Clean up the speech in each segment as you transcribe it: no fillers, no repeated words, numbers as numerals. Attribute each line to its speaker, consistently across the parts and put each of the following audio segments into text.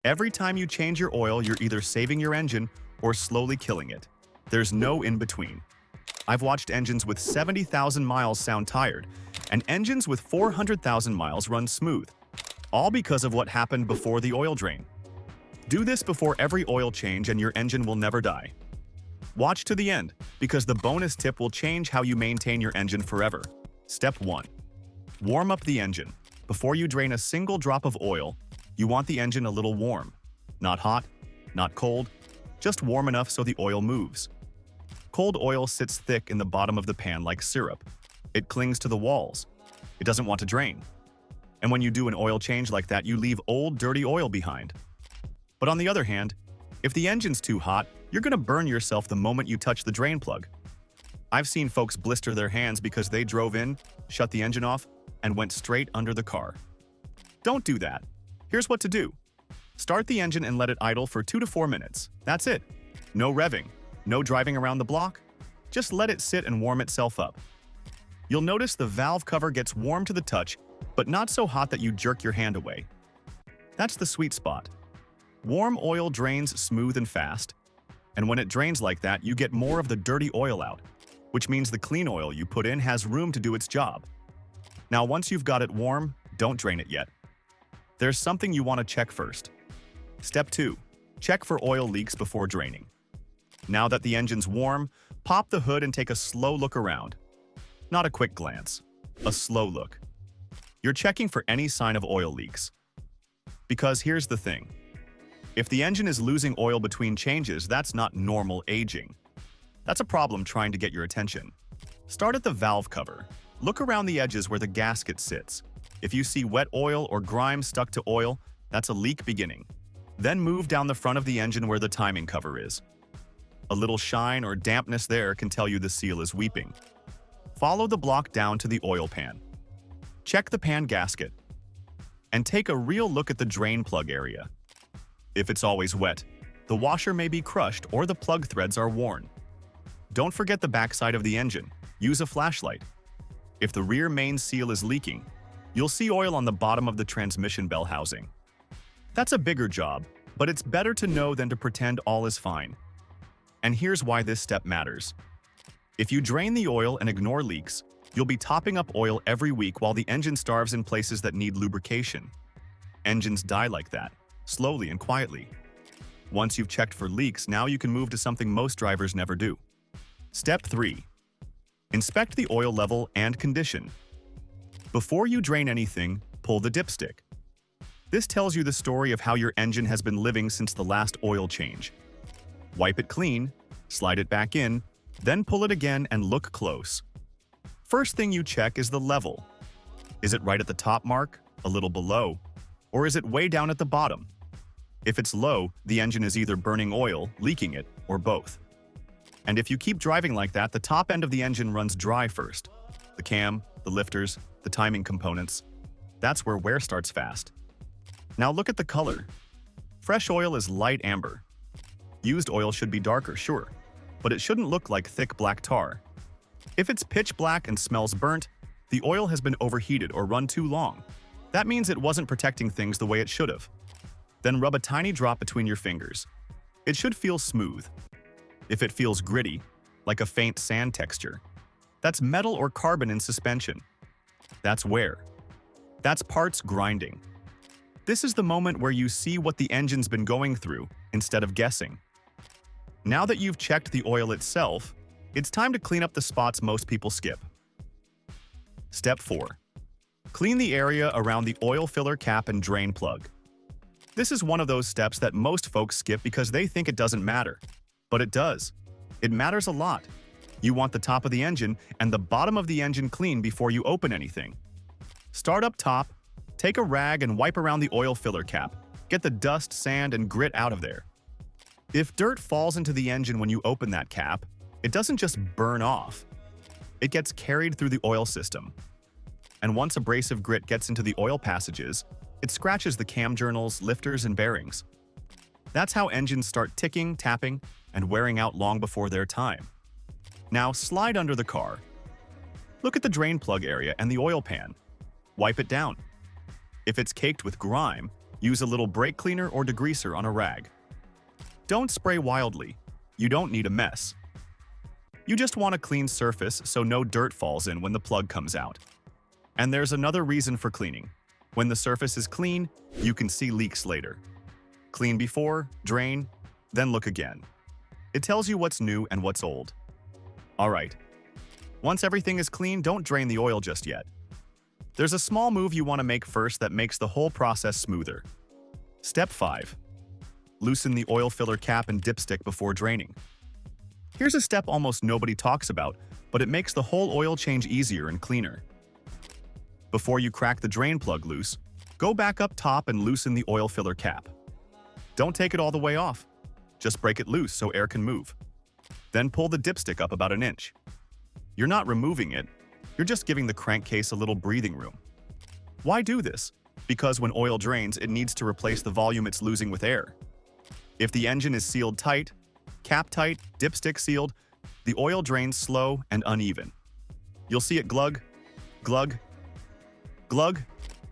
Speaker 1: Every time you change your oil, you're either saving your engine or slowly killing it. There's no in between. I've watched engines with 70,000 miles sound tired, and engines with 400,000 miles run smooth, all because of what happened before the oil drain. Do this before every oil change and your engine will never die. Watch to the end, because the bonus tip will change how you maintain your engine forever. Step 1. Warm up the engine. Before you drain a single drop of oil, you want the engine a little warm. Not hot, not cold, just warm enough so the oil moves. Cold oil sits thick in the bottom of the pan like syrup. It clings to the walls. It doesn't want to drain. And when you do an oil change like that, you leave old, dirty oil behind. But on the other hand, if the engine's too hot, you're going to burn yourself the moment you touch the drain plug. I've seen folks blister their hands because they drove in, shut the engine off, and went straight under the car. Don't do that. Here's what to do. Start the engine and let it idle for 2 to 4 minutes. That's it. No revving, no driving around the block. Just let it sit and warm itself up. You'll notice the valve cover gets warm to the touch, but not so hot that you jerk your hand away. That's the sweet spot. Warm oil drains smooth and fast, and when it drains like that, you get more of the dirty oil out, which means the clean oil you put in has room to do its job. Now, once you've got it warm, don't drain it yet. There's something you want to check first. Step 2. Check for oil leaks before draining. Now that the engine's warm, pop the hood and take a slow look around. Not a quick glance, a slow look. You're checking for any sign of oil leaks. Because here's the thing. If the engine is losing oil between changes, that's not normal aging. That's a problem trying to get your attention. Start at the valve cover. Look around the edges where the gasket sits. If you see wet oil or grime stuck to oil, that's a leak beginning. Then move down the front of the engine where the timing cover is. A little shine or dampness there can tell you the seal is weeping. Follow the block down to the oil pan. Check the pan gasket. And take a real look at the drain plug area. If it's always wet, the washer may be crushed or the plug threads are worn. Don't forget the backside of the engine. Use a flashlight. If the rear main seal is leaking, you'll see oil on the bottom of the transmission bell housing. That's a bigger job, but it's better to know than to pretend all is fine. And here's why this step matters. If you drain the oil and ignore leaks, you'll be topping up oil every week while the engine starves in places that need lubrication. Engines die like that, slowly and quietly. Once you've checked for leaks, now you can move to something most drivers never do. Step 3. Inspect the oil level and condition. Before you drain anything, pull the dipstick. This tells you the story of how your engine has been living since the last oil change. Wipe it clean, slide it back in, then pull it again and look close. First thing you check is the level. Is it right at the top mark, a little below, or is it way down at the bottom? If it's low, the engine is either burning oil, leaking it, or both. And if you keep driving like that, the top end of the engine runs dry first. The cam, the lifters, the timing components. That's where wear starts fast. Now look at the color. Fresh oil is light amber. Used oil should be darker, sure, but it shouldn't look like thick black tar. If it's pitch black and smells burnt, the oil has been overheated or run too long. That means it wasn't protecting things the way it should have. Then rub a tiny drop between your fingers. It should feel smooth. If it feels gritty, like a faint sand texture, that's metal or carbon in suspension. That's wear. That's parts grinding. This is the moment where you see what the engine's been going through instead of guessing. Now that you've checked the oil itself, it's time to clean up the spots most people skip. Step 4. Clean the area around the oil filler cap and drain plug. This is one of those steps that most folks skip because they think it doesn't matter. But it does. It matters a lot. You want the top of the engine and the bottom of the engine clean before you open anything. Start up top, take a rag and wipe around the oil filler cap. Get the dust, sand, and grit out of there. If dirt falls into the engine when you open that cap, it doesn't just burn off. It gets carried through the oil system. And once abrasive grit gets into the oil passages, it scratches the cam journals, lifters, and bearings. That's how engines start ticking, tapping, and wearing out long before their time. Now slide under the car. Look at the drain plug area and the oil pan. Wipe it down. If it's caked with grime, Use a little brake cleaner or degreaser on a rag. Don't spray wildly. You don't need a mess. You just want a clean surface so no dirt falls in when the plug comes out. And there's another reason for cleaning. When the surface is clean, you can see leaks later. Clean before, drain, then look again. It tells you what's new and what's old. Alright. Once everything is clean, don't drain the oil just yet. There's a small move you want to make first that makes the whole process smoother. Step 5. Loosen the oil filler cap and dipstick before draining. Here's a step almost nobody talks about, but it makes the whole oil change easier and cleaner. Before you crack the drain plug loose, go back up top and loosen the oil filler cap. Don't take it all the way off. Just break it loose so air can move. Then pull the dipstick up about an inch. You're not removing it, you're just giving the crankcase a little breathing room. Why do this? Because when oil drains, it needs to replace the volume it's losing with air. If the engine is sealed tight, cap tight, dipstick sealed, the oil drains slow and uneven. You'll see it glug, glug, glug,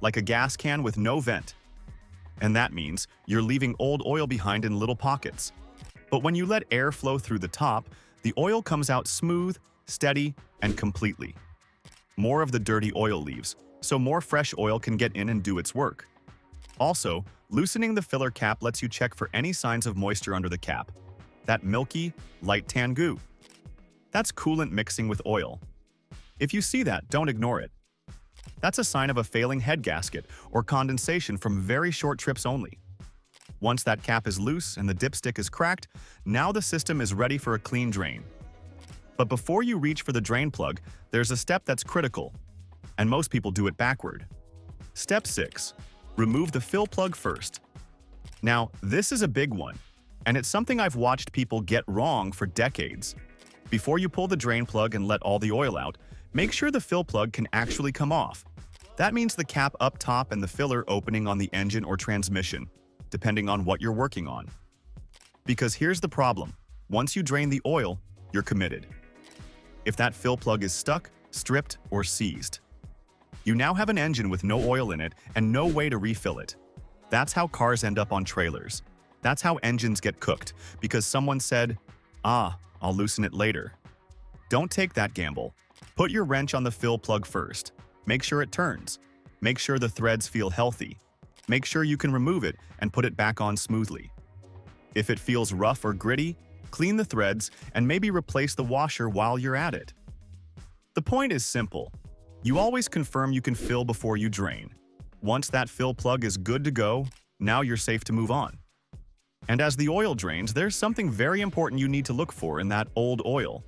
Speaker 1: like a gas can with no vent. And that means you're leaving old oil behind in little pockets. But when you let air flow through the top, the oil comes out smooth, steady, and completely. More of the dirty oil leaves, so more fresh oil can get in and do its work. Also, loosening the filler cap lets you check for any signs of moisture under the cap. That milky, light tan goo. That's coolant mixing with oil. If you see that, don't ignore it. That's a sign of a failing head gasket or condensation from very short trips only. Once that cap is loose and the dipstick is cracked, now the system is ready for a clean drain. But before you reach for the drain plug, there's a step that's critical, and most people do it backward. Step 6. Remove the fill plug first. Now, this is a big one, and it's something I've watched people get wrong for decades. Before you pull the drain plug and let all the oil out, make sure the fill plug can actually come off. That means the cap up top and the filler opening on the engine or transmission, depending on what you're working on. Because here's the problem. Once you drain the oil, you're committed. If that fill plug is stuck, stripped, or seized, you now have an engine with no oil in it and no way to refill it. That's how cars end up on trailers. That's how engines get cooked, because someone said, I'll loosen it later. Don't take that gamble. Put your wrench on the fill plug first. Make sure it turns. Make sure the threads feel healthy. Make sure you can remove it and put it back on smoothly. If it feels rough or gritty, clean the threads and maybe replace the washer while you're at it. The point is simple. You always confirm you can fill before you drain. Once that fill plug is good to go, now you're safe to move on. And as the oil drains, there's something very important you need to look for in that old oil.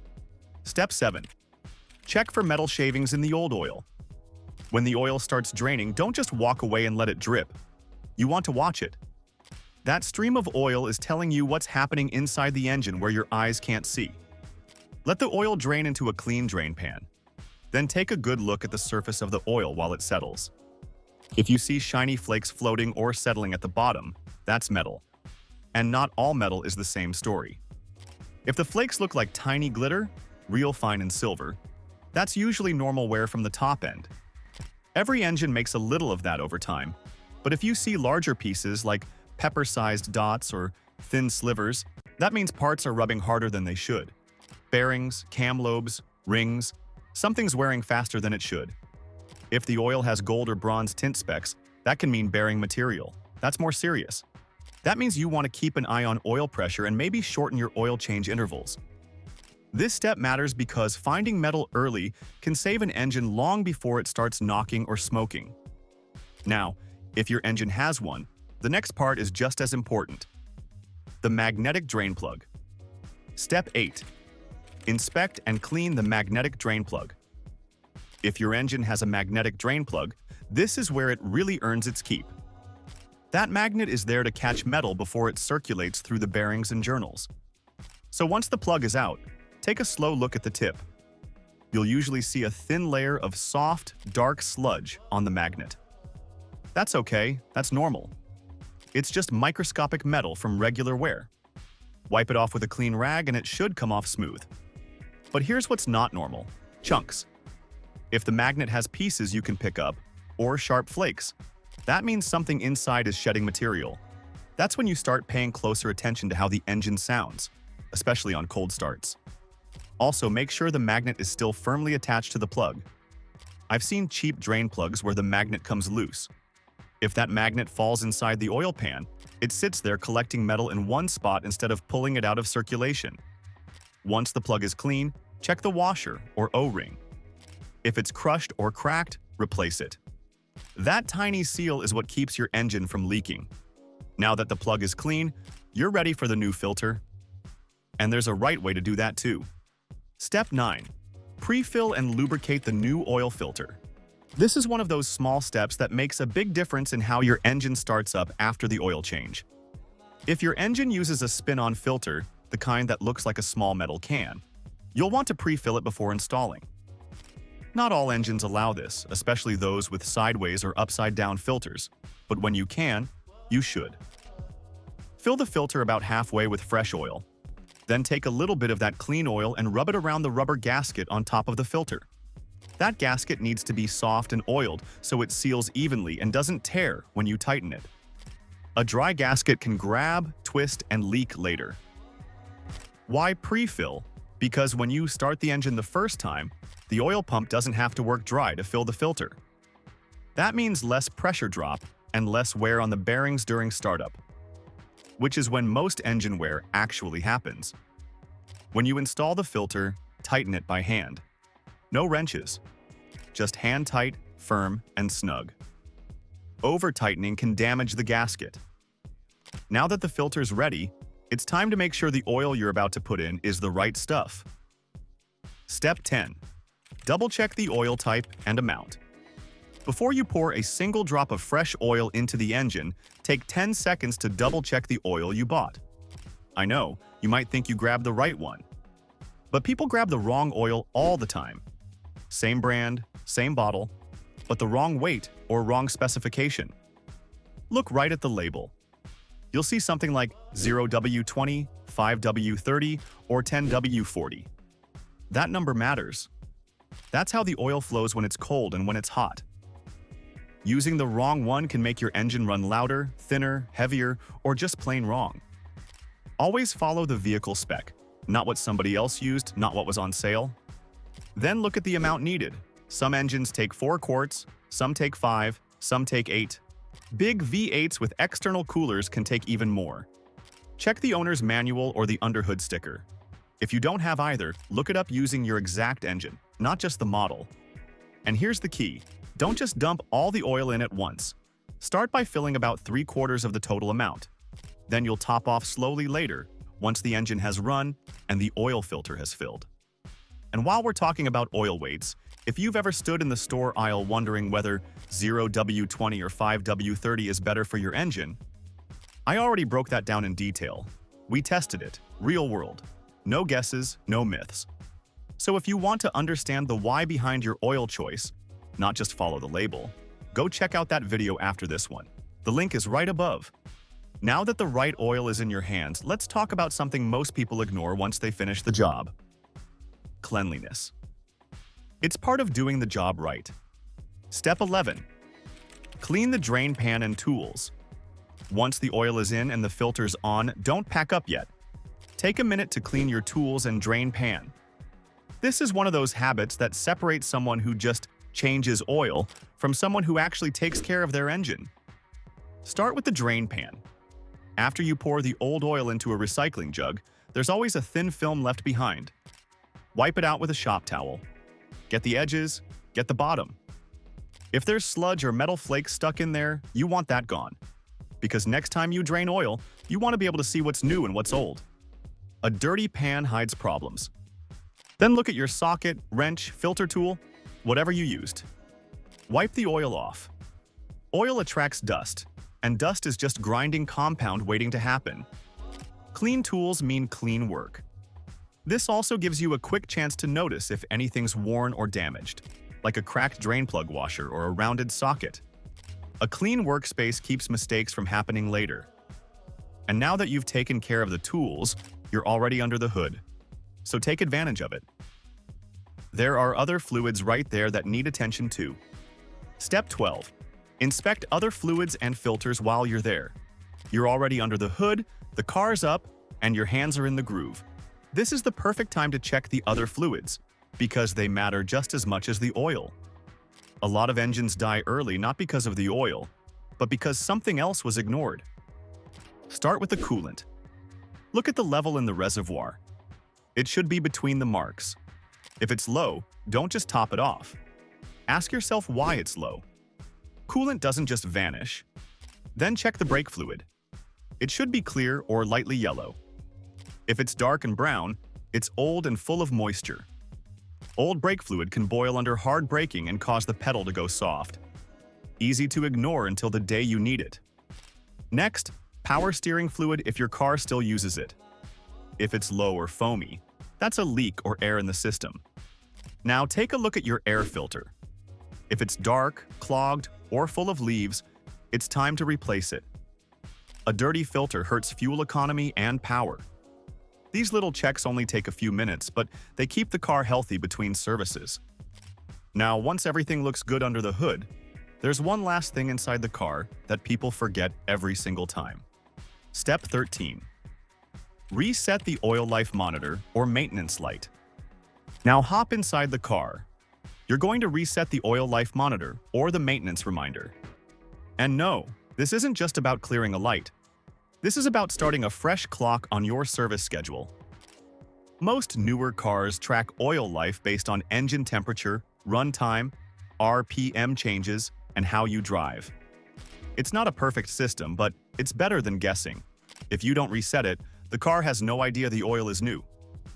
Speaker 1: Step 7. Check for metal shavings in the old oil. When the oil starts draining, don't just walk away and let it drip. You want to watch it. That stream of oil is telling you what's happening inside the engine where your eyes can't see. Let the oil drain into a clean drain pan. Then take a good look at the surface of the oil while it settles. If you see shiny flakes floating or settling at the bottom, that's metal. And not all metal is the same story. If the flakes look like tiny glitter, real fine and silver, that's usually normal wear from the top end. Every engine makes a little of that over time, but if you see larger pieces like pepper-sized dots or thin slivers, that means parts are rubbing harder than they should. Bearings, cam lobes, rings, something's wearing faster than it should. If the oil has gold or bronze tint specks, that can mean bearing material. That's more serious. That means you want to keep an eye on oil pressure and maybe shorten your oil change intervals. This step matters because finding metal early can save an engine long before it starts knocking or smoking. Now, if your engine has one, the next part is just as important. The magnetic drain plug. Step 8. Inspect and clean the magnetic drain plug. If your engine has a magnetic drain plug, this is where it really earns its keep. That magnet is there to catch metal before it circulates through the bearings and journals. So once the plug is out, take a slow look at the tip. You'll usually see a thin layer of soft, dark sludge on the magnet. That's okay, that's normal. It's just microscopic metal from regular wear. Wipe it off with a clean rag and it should come off smooth. But here's what's not normal: chunks. If the magnet has pieces you can pick up, or sharp flakes, That means something inside is shedding material. That's when you start paying closer attention to how the engine sounds, especially on cold starts. Also, make sure the magnet is still firmly attached to the plug. I've seen cheap drain plugs where the magnet comes loose. If that magnet falls inside the oil pan, it sits there collecting metal in one spot instead of pulling it out of circulation. Once the plug is clean, check the washer or O-ring. If it's crushed or cracked, replace it. That tiny seal is what keeps your engine from leaking. Now that the plug is clean, you're ready for the new filter. And there's a right way to do that too. Step 9. Pre-fill and lubricate the new oil filter. This is one of those small steps that makes a big difference in how your engine starts up after the oil change. If your engine uses a spin-on filter, the kind that looks like a small metal can, you'll want to pre-fill it before installing. Not all engines allow this, especially those with sideways or upside-down filters, but when you can, you should. Fill the filter about halfway with fresh oil. Then take a little bit of that clean oil and rub it around the rubber gasket on top of the filter. That gasket needs to be soft and oiled so it seals evenly and doesn't tear when you tighten it. A dry gasket can grab, twist, and leak later. Why pre-fill? Because when you start the engine the first time, the oil pump doesn't have to work dry to fill the filter. That means less pressure drop and less wear on the bearings during startup, which is when most engine wear actually happens. When you install the filter, tighten it by hand. No wrenches. Just hand tight, firm, and snug. Over-tightening can damage the gasket. Now that the filter's ready, it's time to make sure the oil you're about to put in is the right stuff. Step 10. Double-check the oil type and amount. Before you pour a single drop of fresh oil into the engine, take 10 seconds to double-check the oil you bought. I know, you might think you grabbed the right one. But people grab the wrong oil all the time. Same brand, same bottle, but the wrong weight or wrong specification. Look right at the label. You'll see something like 0W20, 5W30, or 10W40. That number matters. That's how the oil flows when it's cold and when it's hot. Using the wrong one can make your engine run louder, thinner, heavier, or just plain wrong. Always follow the vehicle spec, not what somebody else used, not what was on sale. Then look at the amount needed. Some engines take 4 quarts, some take 5, some take 8. Big V8s with external coolers can take even more. Check the owner's manual or the underhood sticker. If you don't have either, look it up using your exact engine, not just the model. And here's the key. Don't just dump all the oil in at once. Start by filling about 3/4 of the total amount. Then you'll top off slowly later, once the engine has run and the oil filter has filled. And while we're talking about oil weights, if you've ever stood in the store aisle wondering whether 0W20 or 5W30 is better for your engine, I already broke that down in detail. We tested it, real world. No guesses, no myths. So if you want to understand the why behind your oil choice, not just follow the label, go check out that video after this one. The link is right above. Now that the right oil is in your hands, let's talk about something most people ignore once they finish the job. Cleanliness. It's part of doing the job right. Step 11. Clean the drain pan and tools. Once the oil is in and the filter's on, don't pack up yet. Take a minute to clean your tools and drain pan. This is one of those habits that separates someone who just changes oil from someone who actually takes care of their engine. Start with the drain pan. After you pour the old oil into a recycling jug, there's always a thin film left behind. Wipe it out with a shop towel. Get the edges, get the bottom. If there's sludge or metal flakes stuck in there, you want that gone. Because next time you drain oil, you want to be able to see what's new and what's old. A dirty pan hides problems. Then look at your socket, wrench, filter tool, whatever you used. Wipe the oil off. Oil attracts dust, and dust is just grinding compound waiting to happen. Clean tools mean clean work. This also gives you a quick chance to notice if anything's worn or damaged, like a cracked drain plug washer or a rounded socket. A clean workspace keeps mistakes from happening later. And now that you've taken care of the tools, you're already under the hood. So take advantage of it. There are other fluids right there that need attention too. Step 12. Inspect other fluids and filters while you're there. You're already under the hood, the car's up, and your hands are in the groove. This is the perfect time to check the other fluids, because they matter just as much as the oil. A lot of engines die early not because of the oil, but because something else was ignored. Start with the coolant. Look at the level in the reservoir. It should be between the marks. If it's low, don't just top it off. Ask yourself why it's low. Coolant doesn't just vanish. Then check the brake fluid. It should be clear or lightly yellow. If it's dark and brown, it's old and full of moisture. Old brake fluid can boil under hard braking and cause the pedal to go soft. Easy to ignore until the day you need it. Next, power steering fluid if your car still uses it. If it's low or foamy, that's a leak or air in the system. Now take a look at your air filter. If it's dark, clogged, or full of leaves, it's time to replace it. A dirty filter hurts fuel economy and power. These little checks only take a few minutes, but they keep the car healthy between services. Now, once everything looks good under the hood, there's one last thing inside the car that people forget every single time. Step 13. Reset the oil life monitor or maintenance light. Now hop inside the car. You're going to reset the oil life monitor or the maintenance reminder. And no, this isn't just about clearing a light. This is about starting a fresh clock on your service schedule. Most newer cars track oil life based on engine temperature, run time, RPM changes, and how you drive. It's not a perfect system, but it's better than guessing. If you don't reset it, the car has no idea the oil is new.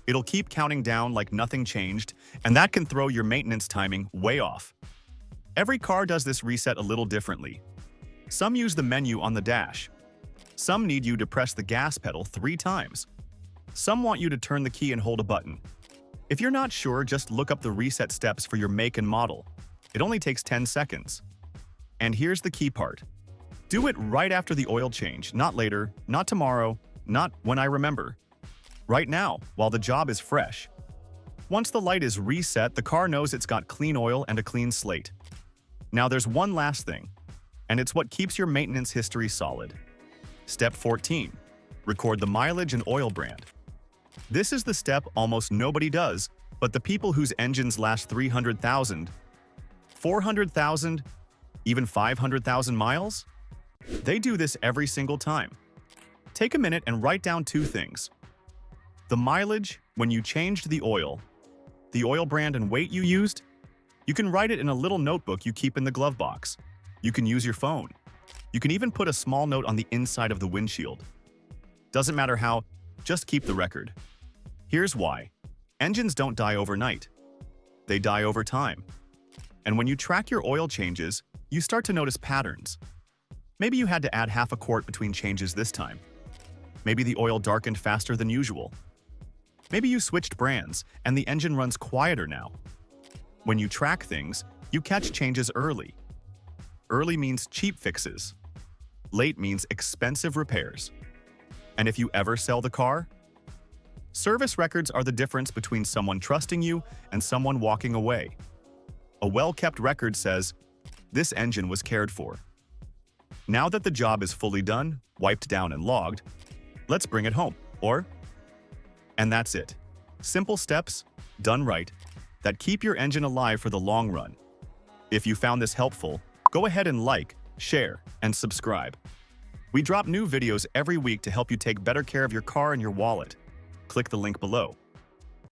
Speaker 1: It'll keep counting down like nothing changed, and that can throw your maintenance timing way off. Every car does this reset a little differently. Some use the menu on the dash. Some need you to press the gas pedal 3 times. Some want you to turn the key and hold a button. If you're not sure, just look up the reset steps for your make and model. It only takes 10 seconds. And here's the key part. Do it right after the oil change, not later, not tomorrow, not when I remember. Right now, while the job is fresh. Once the light is reset, the car knows it's got clean oil and a clean slate. Now there's one last thing, and it's what keeps your maintenance history solid. Step 14. Record the mileage and oil brand. This is the step almost nobody does, but the people whose engines last 300,000, 400,000, even 500,000 miles? They do this every single time. Take a minute and write down 2 things. The mileage, when you changed the oil brand and weight you used. You can write it in a little notebook you keep in the glove box. You can use your phone. You can even put a small note on the inside of the windshield. Doesn't matter how, just keep the record. Here's why. Engines don't die overnight. They die over time. And when you track your oil changes, you start to notice patterns. Maybe you had to add half a quart between changes this time. Maybe the oil darkened faster than usual. Maybe you switched brands and the engine runs quieter now. When you track things, you catch changes early. Early means cheap fixes. Late means expensive repairs. And if you ever sell the car, service records are the difference between someone trusting you and someone walking away. A well-kept record says, this engine was cared for. Now that the job is fully done, wiped down and logged, let's bring it home, And that's it. Simple steps, done right, that keep your engine alive for the long run. If you found this helpful, go ahead and like, share, and subscribe. We drop new videos every week to help you take better care of your car and your wallet. Click the link below.